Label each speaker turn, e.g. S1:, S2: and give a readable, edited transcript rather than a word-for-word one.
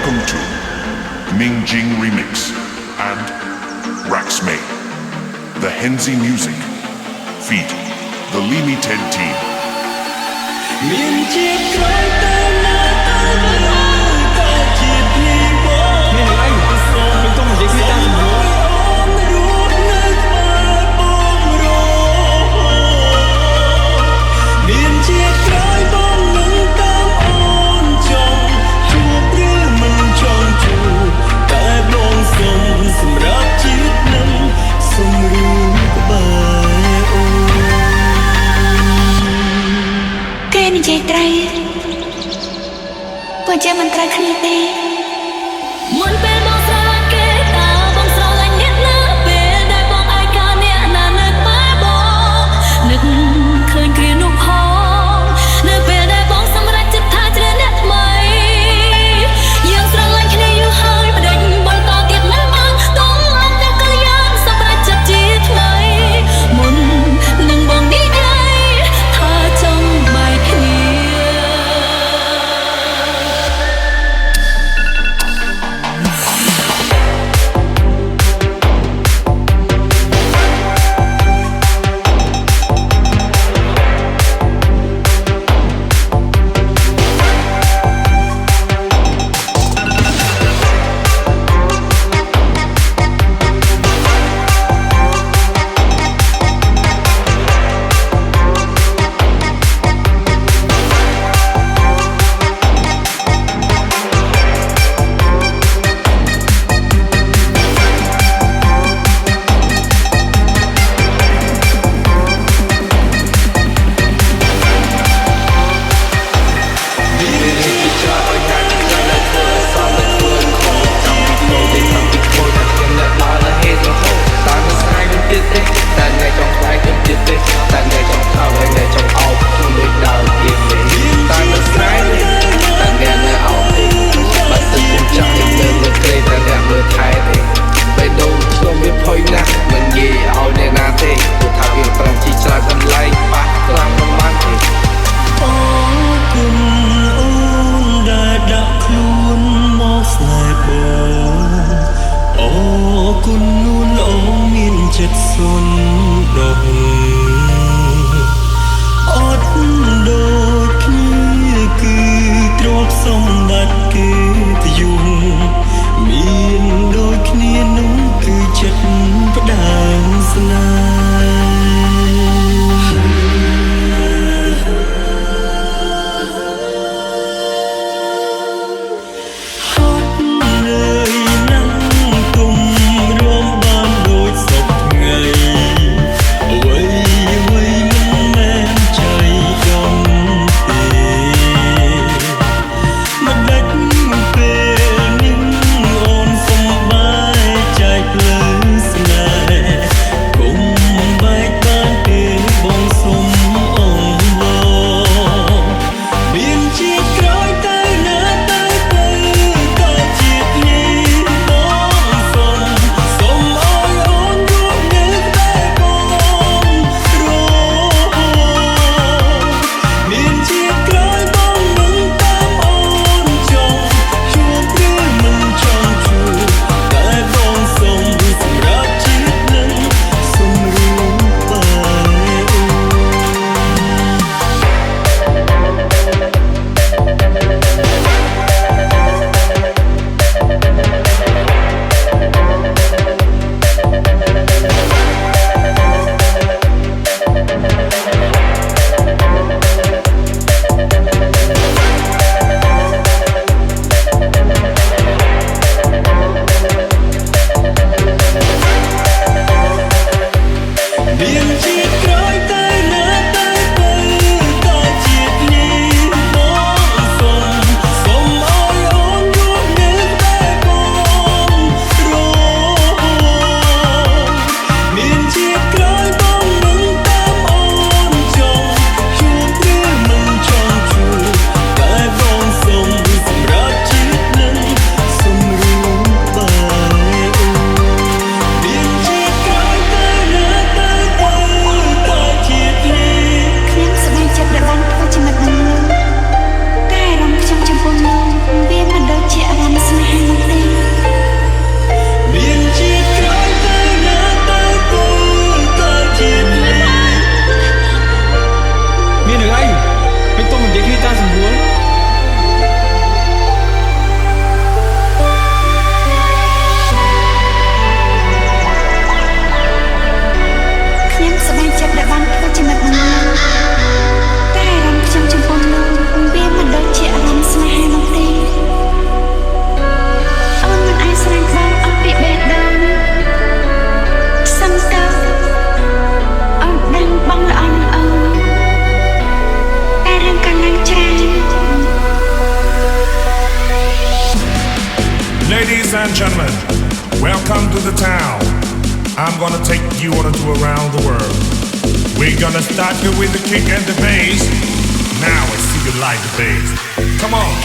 S1: Welcome to Ming Jing Remix and Rax May. The Henzi Music feat. The Limited Team.
S2: មានជាតិក្រោយទៅណាតែជាភ្លីបោមានអីសូមមិនต้องនិយាយគ្នាតាមសម្រួលរួមនៅក្បែរបងរមានជាតិក្រោយបងនឹងតាមអូនចង់ជួបឬមិនចង់ជួបតែបងសុំសម្រាប់ជាតិនឹងសូមរួមក្បែរអូនគេនិយាយត្រូវបើចាំមិនត្រូវគ្នាទេមុនពេលបងស្រឡាញ់គេតើបងស្រឡាញ់អ្នកណាពេលដែលបងឯកាអ្នកណានៅក្បែរបងនឹកឃើញគ្រានោះផងនៅពេលដែលបងសម្រេចចិត្តថាជ្រើសអ្នកថ្មីយើងស្រឡាញ់គ្នាយូរហើយមិនដេញបន្តទៀតមិនបានតោះអត់តែក៏យើងសម្រេចចិត្តជាថ្មីមុននឹងបងនិយាយថាចង់បែកគ្នា
S3: and gentlemen, welcome to the town. I'm gonna take you on a tour around the world. We're gonna start you with the kick and the bass. Now I see you like the bass. Come on.